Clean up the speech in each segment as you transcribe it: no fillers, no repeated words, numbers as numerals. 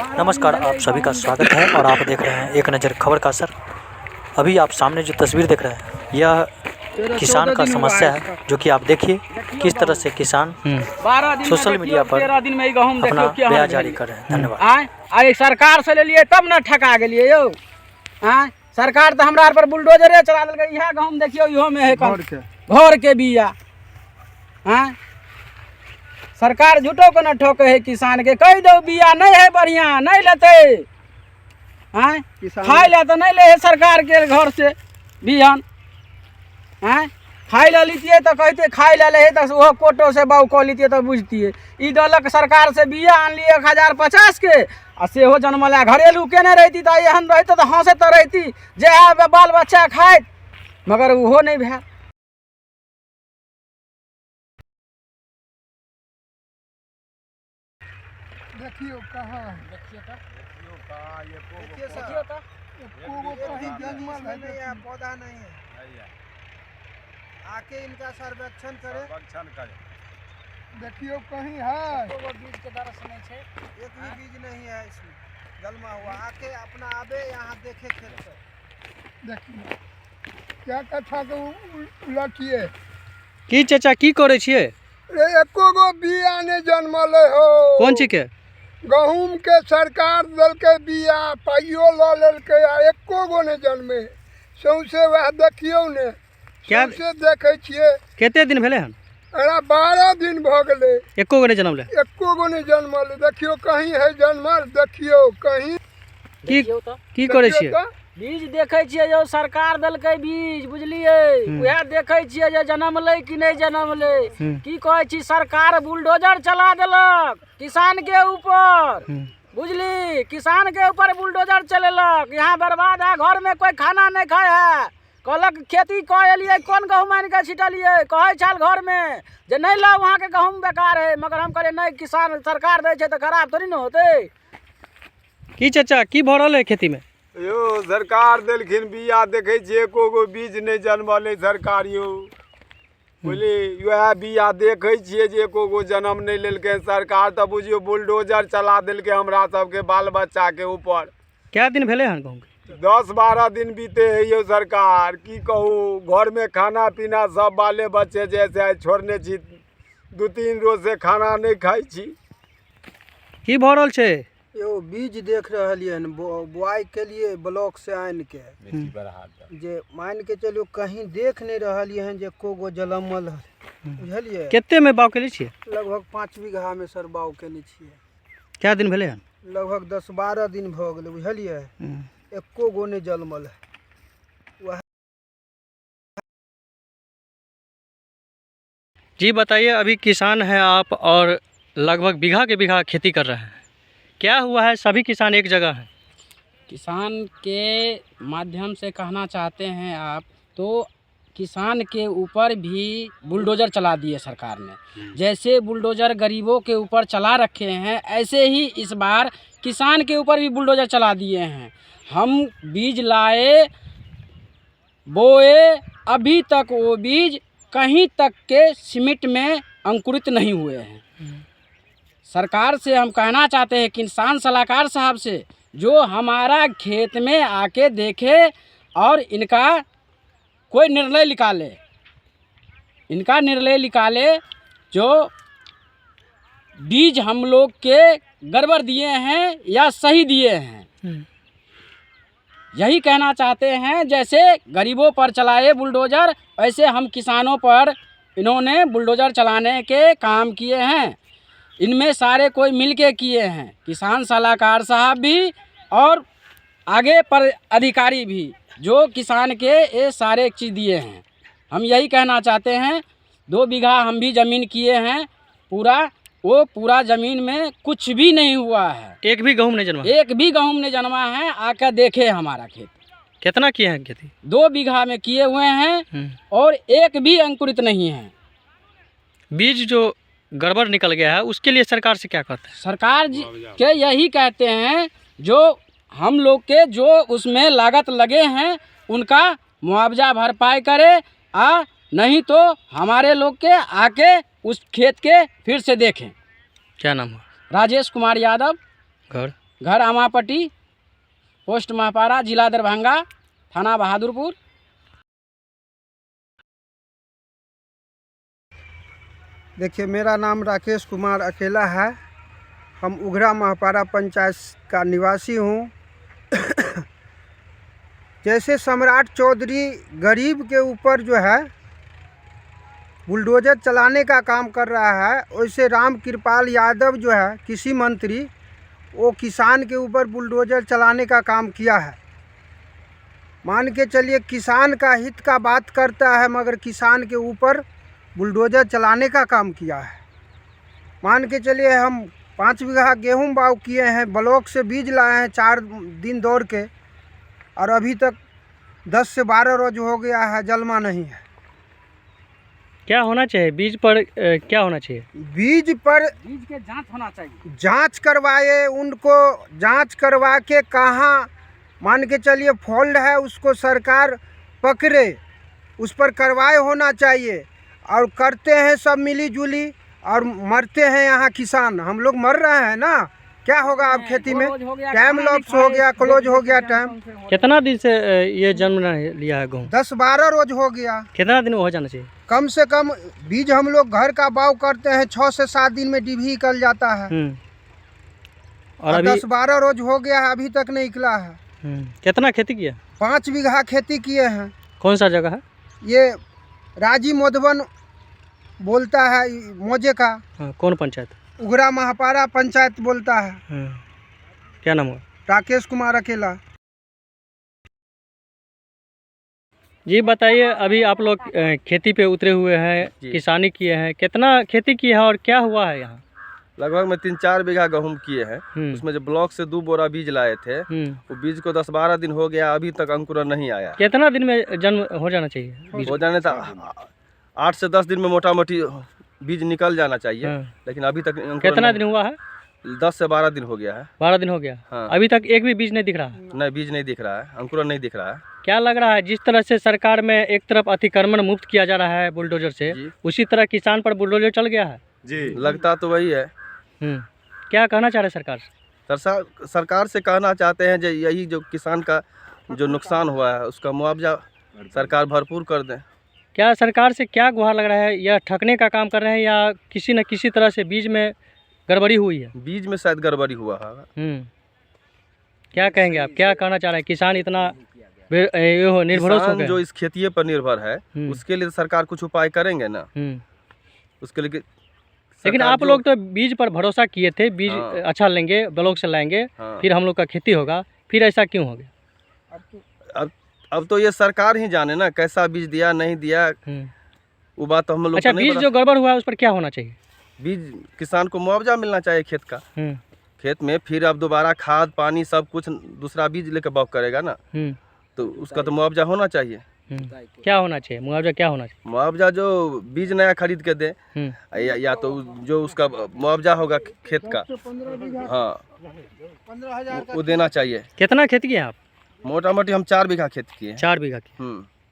नमस्कार, आप सभी का स्वागत है और आप देख रहे हैं एक नज़र खबर का असर। अभी आप सामने जो तस्वीर देख रहे हैं यह किसान का समस्या है, जो कि आप देखिए किस तरह से किसान सोशल मीडिया पर अपना बयान जारी कर रहे हैं। धन्यवाद। अरे सरकार से ले लिए तब न ठका गेलिए यो। सरकार तो हमरा पर बुलडोजरे चला देलकै। इहा गहूम देखियो, इहो में है घर के बिया। सरकार झूठो को न ठोके है किसान के। कह दो बिया नहीं है बढ़िया, नहीं लेते। खाई ले तो नहीं ले है सरकार के घर से बिहन। खाई ले लीतिए तो कहते खाई ले तो वो कोटो से बाऊ कह लीतिए तो बुझतिए। ई दलक सरकार से बिया आन लिए 1050 के आ सेहो जन्मला। घरेलू केने रहती तो एहन रहते तो हंसे तो रहती जे बाल बच्चा खाए, मगर वो नहीं भे। देखियो कहाँ, देखियो कहाँ, ये कहीं जंगल है, पौधा नहीं है। आके इनका सर्वेक्षण करे। देखियो कहीं है, बीज के दरस नहीं है, एक भी बीज नहीं है इसमें जलमा हुआ। आके अपना आबे यहाँ देखे खेत पर। देखिए क्या कथा के उलटिए की चाचा की करे छिए? रे एको गो बिया नहीं जन्मले हो। कौन ची के? गहूम के सरकार दलके बिया पाइयो ल लेलके आ एको गो ने जन्मे। सौंसे वह देखियो ने, क्या सौंसे देखे छिए। केते दिन भेले हन? अरे 12 दिन भ गेले, एको गो ने जन्मले। एको गो ने जन्मले। देखियो कहीं है जन्मल, देखियो कहीं। की करे छिए? बीज देखे छिए जो सरकार दलकै बीज, बुझलिए। वह देखे छिए जे जन्मले कि नहीं जन्मले। की कहे छी, सरकार बुलडोजर चला देलक किसान के ऊपर, बुझली। किसान के ऊपर बुलडोजर चलेलक। यहाँ बर्बाद है, घर में कोई खाना नहीं खाए है। कहलक खेती कह लिए कौन गहूम आन के छिटलिए, कहे छल घर में जे नहीं ला वहाँ के गहूम बेकार है। मगर हम कहले नहीं, किसान सरकार दे तो खराब थोड़ी न होते। की चाचा की भ रहल है खेती में? यो सरकार देलखिन बिया, देखे छिए एको गो बीज नहीं जन्मले सरकार यो। बोली वह बिया देखे छिए जे एको गो जन्म नहीं लेलकै सरकार। तो बुझियो बुलडोजर चला देलकै हमरा सबके बाल बच्चा के ऊपर। क्या दिन भेले हन गहूम के? 10-12 दिन बीते है यो सरकार। की कहूँ, घर में खाना पीना सब बाले बच्चे जैसे छोड़ने छी। 2-3 रोज से खाना नहीं खाई छी। की भ रहल छे? यो बीज देख रहा बुआई के लिए ब्लॉक से आन के जे मान के चलो कहीं देख नहीं रहा है जे को गो जलमल है, बुझलिए। केते में बाव केले छिए? लगभग 5 बीघा में सर बाव केने छिए। क्या दिन भेले हन? लगभग 10-12 दिन भ गेले, बुझलिए। एको गो ने जलमल है। जी बताइए, अभी किसान हैं आप और लगभग बीघा के बीघा खेती कर रहे हैं। क्या हुआ है, सभी किसान एक जगह हैं? किसान के माध्यम से कहना चाहते हैं आप, तो किसान के ऊपर भी बुलडोजर चला दिए सरकार ने। जैसे बुलडोजर गरीबों के ऊपर चला रखे हैं, ऐसे ही इस बार किसान के ऊपर भी बुलडोजर चला दिए हैं। हम बीज लाए, बोए, अभी तक वो बीज कहीं तक के सीमेंट में अंकुरित नहीं हुए हैं। सरकार से हम कहना चाहते हैं, किसान सलाहकार साहब से, जो हमारा खेत में आके देखे और इनका कोई निर्णय निकाले। इनका निर्णय निकाले जो बीज हम लोग के गड़बड़ दिए हैं या सही दिए हैं। यही कहना चाहते हैं। जैसे गरीबों पर चलाए बुलडोजर, वैसे हम किसानों पर इन्होंने बुलडोजर चलाने के काम किए हैं। इनमें सारे कोई मिलके किए हैं, किसान सलाहकार साहब भी और आगे पर अधिकारी भी, जो किसान के ये सारे चीज़ दिए हैं। हम यही कहना चाहते हैं, 2 बीघा हम भी ज़मीन किए हैं। पूरा ज़मीन में कुछ भी नहीं हुआ है। एक भी गहूम नहीं जन्मा? एक भी गहूम नहीं जन्मा है। आकर देखे हमारा खेत। कितना किए हैं खेती? 2 बीघा में किए हुए हैं और एक भी अंकुरित नहीं है। बीज जो गड़बड़ निकल गया है उसके लिए सरकार से क्या कहते हैं? सरकार जी के यही कहते हैं, जो हम लोग के जो उसमें लागत लगे हैं उनका मुआवजा भरपाई करे, नहीं तो हमारे लोग के आके उस खेत के फिर से देखें। क्या नाम है? राजेश कुमार यादव, घर घर आमापट्टी, पोस्ट महापारा, जिला दरभंगा, थाना बहादुरपुर। देखिए, मेरा नाम राकेश कुमार अकेला है। हम उघरा महापारा पंचायत का निवासी हूँ। जैसे सम्राट चौधरी गरीब के ऊपर जो है बुलडोजर चलाने का काम कर रहा है, वैसे राम कृपाल यादव जो है कृषि मंत्री, वो किसान के ऊपर बुलडोजर चलाने का काम किया है। मान के चलिए किसान का हित का बात करता है, मगर किसान के ऊपर बुलडोजर चलाने का काम किया है। मान के चलिए हम 5 बीघा गेहूं बाव किए हैं, ब्लॉक से बीज लाए हैं 4 दिन दौड़ के, और अभी तक 10 से 12 रोज हो गया है, जलमा नहीं है। क्या होना चाहिए बीज पर? क्या होना चाहिए बीज पर? बीज के जांच होना चाहिए। जांच करवाए, उनको जांच करवा के कहाँ मान के चलिए फॉल्ट है उसको सरकार पकड़े, उस पर कार्रवाई होना चाहिए। और करते हैं सब मिली जुली और मरते हैं यहाँ किसान, हम लोग मर रहे हैं ना। क्या होगा अब खेती में? टाइम लॉप्स हो गया, क्लोज हो गया टाइम। कितना दिन से ये जन्म लिया है गेहूँ? 10-12 रोज हो गया। कितना दिन में हो जाना चाहिए? कम से कम बीज हम लोग घर का बाव करते हैं 6 से 7 दिन में डिभी निकल जाता है। और अभी 10-12 रोज हो गया है, अभी तक नहीं निकला है। कितना खेती किया? 5 बीघा खेती किए हैं। कौन सा जगह है ये? राजी मोधवन बोलता है मौजे का। कौन पंचायत? उघरा महापारा पंचायत बोलता है। क्या नाम हुआ? राकेश कुमार अकेला। जी बताइए, अभी आप लोग खेती पे उतरे हुए हैं, किसानी किए हैं, कितना खेती की है और क्या हुआ है यहाँ? लगभग में 3-4 बीघा गेहूँ किए हैं। उसमें जो ब्लॉक से 2 बोरा बीज लाए थे, वो बीज को 10-12 दिन हो गया, अभी तक अंकुरन नहीं आया। कितना दिन में जन्म हो जाना चाहिए? हो जाने था 8 से 10 दिन में मोटा मोटी बीज निकल जाना चाहिए। लेकिन अभी तक कितना दिन हुआ है? 10 से 12 दिन हो गया है। 12 दिन हो गया। हाँ। अभी तक एक भी बीज नहीं दिख रहा है? नहीं, बीज नहीं दिख रहा है, अंकुरन नहीं दिख रहा है। क्या लग रहा है, जिस तरह से सरकार में एक तरफ अतिक्रमण मुक्त किया जा रहा है बुलडोजर से, उसी तरह किसान पर बुलडोजर चल गया है? जी, लगता तो वही है। क्या कहना चाह रहे सरकार से? सरकार से कहना चाहते हैं जो यही जो किसान का जो नुकसान हुआ है उसका मुआवजा सरकार भरपूर कर दें। क्या सरकार से क्या गुहार लग रहा है? या ठगने का काम कर रहे हैं या किसी न किसी तरह से बीज में गड़बड़ी हुई है? बीज में शायद गड़बड़ी हुआ है। क्या कहेंगे आप? क्या कहना चाह रहे हैं? किसान इतना निर्भरोस हो गए, जो इस खेती पर निर्भर है, उसके लिए सरकार कुछ उपाय करेंगे ना। उसके लिए लेकिन आप लोग तो बीज पर भरोसा किए थे, बीज अच्छा लेंगे, ब्लॉक से लाएंगे, फिर हम लोग का खेती होगा, फिर ऐसा क्यों हो गया? अब तो ये सरकार ही जाने ना कैसा बीज दिया नहीं दिया, वो बात तो हम लोग। अच्छा, बीज जो गड़बड़ हुआ है उस पर क्या होना चाहिए? बीज किसान को मुआवजा मिलना चाहिए खेत का। खेत में फिर अब दोबारा खाद पानी सब कुछ दूसरा बीज लेकर बाग करेगा ना, तो उसका तो मुआवजा होना चाहिए। क्या होना चाहिए? मुआवजा क्या होना चाहिए? मुआवजा जो बीज नया खरीद के दे, या तो जो उसका मुआवजा होगा खेत का, हाँ, 15,000 वो देना चाहिए। कितना खेती किया आप? मोटा मोटी हम 4 बीघा खेत किए। 4 बीघा की?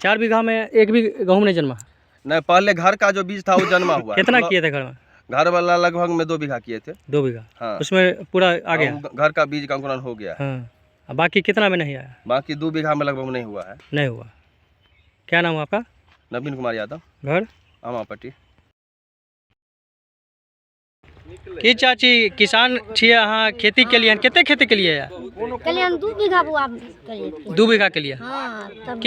4 बीघा में एक भी गेहूँ नहीं जन्मा? नहीं, पहले घर का जो बीज था वो जन्मा हुआ। कितना किए थे घर में? घर वाला लगभग में 2 बीघा किए थे। 2 बीघा? हाँ। उसमें पूरा आ गया? घर का बीज का अंकुरन हो गया। हाँ। बाकी कितना में नहीं आया? बाकी 2 बीघा में लगभग नहीं हुआ है। नहीं हुआ। क्या नाम है आपका? नवीन कुमार यादव, घर आमापट्टी। की चाची किसान छिए अहाँ, खेती के लिए कते खेती के लिए? हम 2 बीघा बुआ करिए। 2 बीघा के लिए? हाँ, तब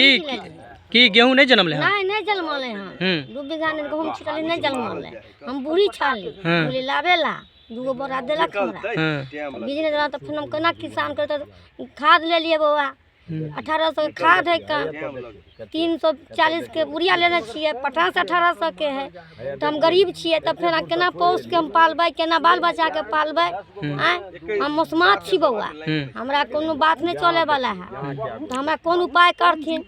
की गेहूँ नहीं जन्म ले? नहीं जन्मले हैं। 2 बीघा ने गेहूँ छिटले नहीं जन्मले। हम बूढ़ी छाली बोली लावेला 2 बोरा देलक हमरा। बीज ने देला तो फिर हम केना किसान करते? खाद ले लिए बउआ, 1800 के खाद है का, 340 के बुढ़िया लेने छिए, 1800 के है। तो हम गरीब छिए, तब फिर केना पोस के हम पालबै, केना बाल बच्चा के पालबै? हम मौसमात छी बउआ, हमरा कोनो बात नहीं चले वाला है। तो हमरा कौन उपाय करथिन?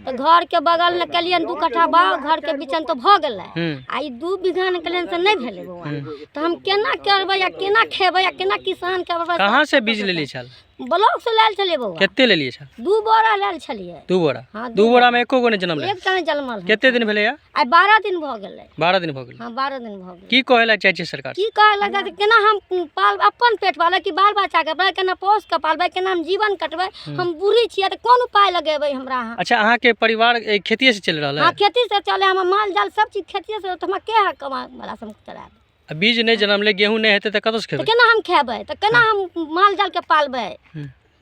तो घर के बगल में कलियन 2 कट्ठा बाव, घर के बीचन तो भ गेलै, आ 2 बीघा ने कलियन से नहीं भेलै बउआ। तो हम केना करबै या केना खेबै या केना किसान के? कहाँ से बीज ले ली छल? ब्लॉक से लेल छलिए बउआ। केते ले लिए छा? 2 बोरा लेल छलिए। 2 बोरा? हाँ, 2 बोरा में एको गो ने जन्म ले? एक टा जन्मल। केते दिन भेले या? आइ 12 दिन भ गेलै। 12 दिन भ गेल। हाँ 12 दिन भ गेलै। की कहेला चाहे छै सरकार? की कहे लगा केना हम पाल अपन पेट पाले कि बाल बच्चा के पाले, केना पोस के पालबे, केना हम जीवन कटबे। हम बूढ़ी छियै त कोन उपाय लगेबै हमरा अहाँ? अच्छा, अहाँ के परिवार खेती से चल रहल है? हाँ खेती से चले, हम माल जाल सब चीज खेती से, त हम के है कमा वाला सब चलाब। बीज नहीं जन्म ले, गेहूं नहीं हेते त कतौ से त खेबै? केना हम खेबै, त केना हम माल जाल के पालबै?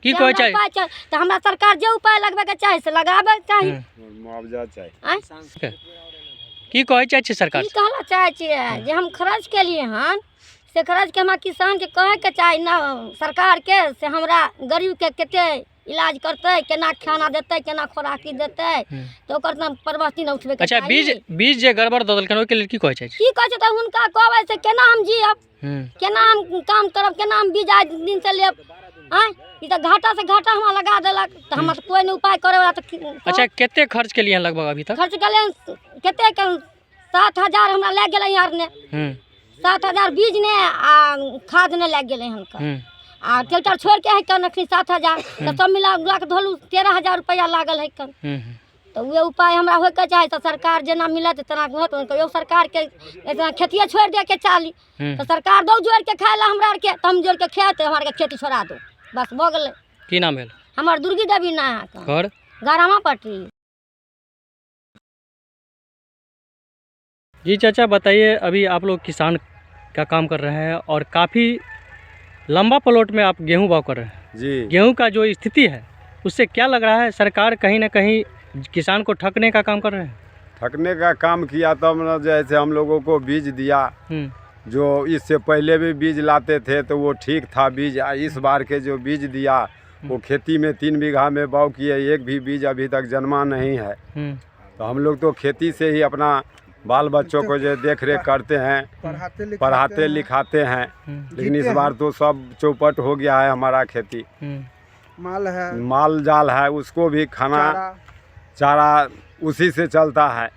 की कहे चाहे? त हमरा सरकार जे उपाय लगबे के चाही से लगाबे चाही। मुआवजा चाहिए। की कहे चाहे छै सरकार? की कहला चाहे छियै जे हम खर्च केलिए हन से खर्च के हमरा किसान के कहे के चाही ना सरकार के, से हमरा गरीब के केते इलाज करते, केना खाना देते, केना खोराकी देते, तो ओकर ना परवासी ना उठबे के अच्छा, चाही। बीज जे गड़बड़ द देलकन ओके लेल की कहे छै? की कहे छै त हुनका कहबै से केना हम जियब, केना हम काम करब, केना हम बीज आज दिन से लेब। आय ई त घाटा से घाटा हमरा लगा देलक, त हमरा कोई न उपाय करे वाला त। अच्छा, केते खर्च के लिए लगभग अभी तक? खर्च केले केते 7,000 हमरा ले गेलै यार ने। 7,000 बीज ने आ खाद ने लग गेले हन। आ ट्रैक्टर छोड़ के है कन अखनी 7,000 त सब मिला उला के धोलू 13,000 रुपया लागल है कन। तो वे उपाय हमरा होय के चाहे, तो सरकार जेना मिलत तना होत। कहियो सरकार के इतना खेतिए छोड़ दे के चाली, तो सरकार दो जोड़ के खाए ला हमरा आर के, त हम जोड़ के खेत हमरा के खेती छोड़ा दो, बस भ गेलै। की नाम भेल? हमर दुर्गी देवी ना है। घर गारामा पट्टी। जी चाचा, बताइए, अभी आप लोग किसान का काम कर रहे हैं और काफ़ी लंबा प्लॉट में आप गेहूं बाव कर रहे हैं जी। गेहूं का जो स्थिति है उससे क्या लग रहा है, सरकार कहीं ना कहीं किसान को ठगने का काम कर रहे हैं? ठगने का काम किया तब न, जैसे हम लोगों को बीज दिया, जो इससे पहले भी बीज लाते थे तो वो ठीक था बीज। इस बार के जो बीज दिया वो खेती में 3 बीघा में बाव किए, एक भी बीज अभी तक जन्मा नहीं है। तो हम लोग तो खेती से ही अपना बाल बच्चों को जो देख रेख करते हैं, पढ़ाते लिखाते हैं। लेकिन इस बार तो सब चौपट हो गया है हमारा खेती। माल है, माल जाल है, उसको भी खाना चारा उसी से चलता है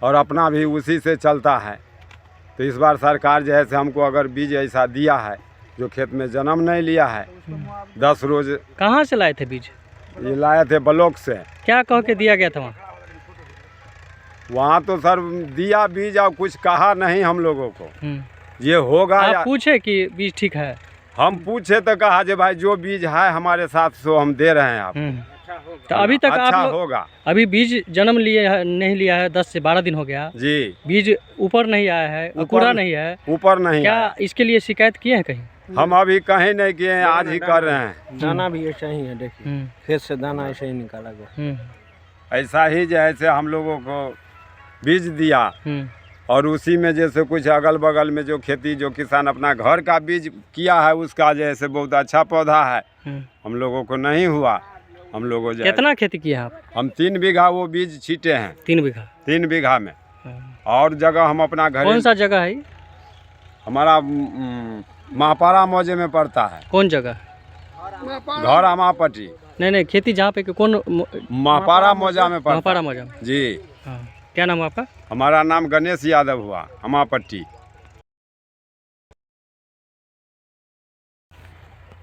और अपना भी उसी से चलता है। तो इस बार सरकार जो है से हमको अगर बीज ऐसा दिया है जो खेत में जन्म नहीं लिया है, 10 रोज। कहाँ से लाए थे बीज? ये लाए थे ब्लॉक से। क्या कह के दिया गया था वहाँ? वहाँ तो सर दिया बीज और कुछ कहा नहीं हम लोगों को ये होगा। आप पूछे कि बीज ठीक है? हम पूछे तो कहा जे भाई जो बीज है हमारे साथ सो हम दे रहे हैं आपको। तो अभी तक अच्छा आप होगा। अभी बीज जन्म लिए नहीं लिया है, 10 से 12 दिन हो गया जी। बीज ऊपर नहीं आया है, अंकुरा नहीं है, ऊपर नहीं क्या आया। इसके लिए शिकायत किए हैं कहीं? हम अभी कहीं नहीं किए हैं, आज ही कर रहे हैं। दाना भी ऐसा ही है, देखिए खेत से दाना ऐसे ही निकाला गया। ऐसा ही जैसे हम लोगों को बीज दिया और उसी में जैसे कुछ अगल बगल में जो खेती जो किसान अपना घर का बीज किया है उसका जैसे बहुत अच्छा पौधा है, हम लोगों को नहीं हुआ। हम लोगों कितना खेती किया है आप? हम 3 बीघा वो बीज छीटे हैं। 3 बीघा? 3 बीघा में। और जगह हम अपना घर। कौन सा जगह है? हमारा महापारा मौजे में पड़ता है। कौन जगह? घर अमापट्टी। नहीं, खेती जहाँ पे कौन? महापारा मौजा में पड़ता। महापारा मौजा में जी। हाँ, क्या नाम है आपका? हमारा नाम गणेश यादव हुआ, अमापट्टी।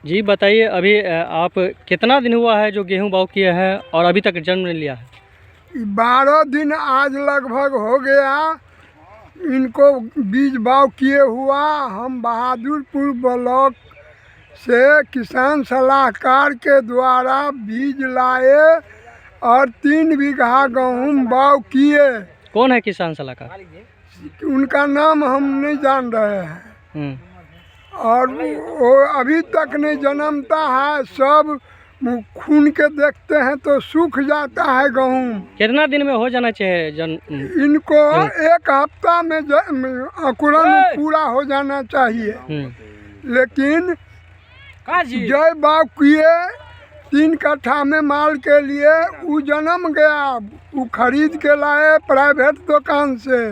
जी बताइए, अभी आप कितना दिन हुआ है जो गेहूं बाव किए हैं और अभी तक जन्म नहीं लिया है? 12 दिन आज लगभग हो गया इनको बीज बाव किए हुआ। हम बहादुरपुर ब्लॉक से किसान सलाहकार के द्वारा बीज लाए और 3 बीघा गेहूँ बाव किए। कौन है किसान सलाहकार? उनका नाम हम नहीं जान रहे हैं और वो अभी तक नहीं जन्मता है। सब खून के देखते हैं तो सूख जाता है गेहूँ। कितना दिन में हो जाना चाहिए इनको 1 हफ्ता में अंकुरन पूरा हो जाना चाहिए। लेकिन जय बाव किए 3 कट्ठा में माल के लिए वो जन्म गया, वो खरीद के लाए प्राइवेट दुकान से।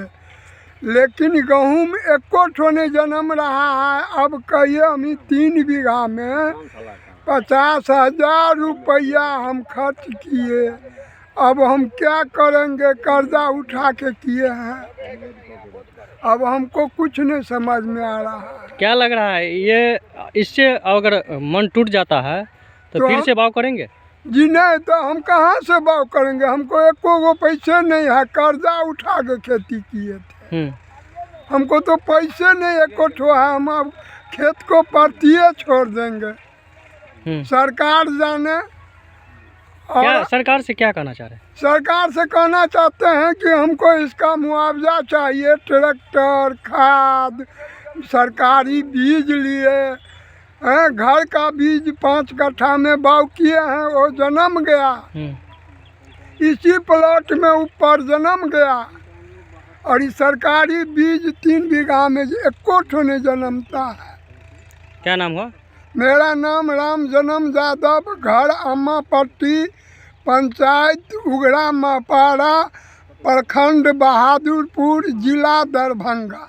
लेकिन गेहूँ एको ठो नहीं जन्म रहा है। अब कहिए हम 3 बीघा में 50,000 रुपया हम खर्च किए। अब हम क्या करेंगे, कर्जा उठा के किए हैं। अब हमको कुछ नहीं समझ में आ रहा है। क्या लग रहा है ये, इससे अगर मन टूट जाता है तो फिर से भाव करेंगे? जी नहीं, तो हम कहाँ से भाव करेंगे? हमको एको गो पैसे नहीं है, कर्जा उठा के खेती किए थे। हमको तो पैसे नहीं एको ठो है, हम अब खेत को परतिए छोड़ देंगे। सरकार जाने। क्या सरकार से क्या कहना चाह रहे हैं? सरकार से कहना चाहते हैं कि हमको इसका मुआवजा चाहिए, ट्रैक्टर, खाद, सरकारी बीज लिए हैं, घर का बीज 5 कट्ठा में बाव किए हैं, वो जन्म गया, इसी प्लॉट में ऊपर जन्म गया, और ये सरकारी बीज 3 बीघा में एको ठो नहीं जन्मता है। क्या नाम हुआ? मेरा नाम राम जन्म यादव, घर अम्मा पट्टी, पंचायत उगड़ा मापाड़ा, प्रखंड बहादुरपुर, जिला दरभंगा।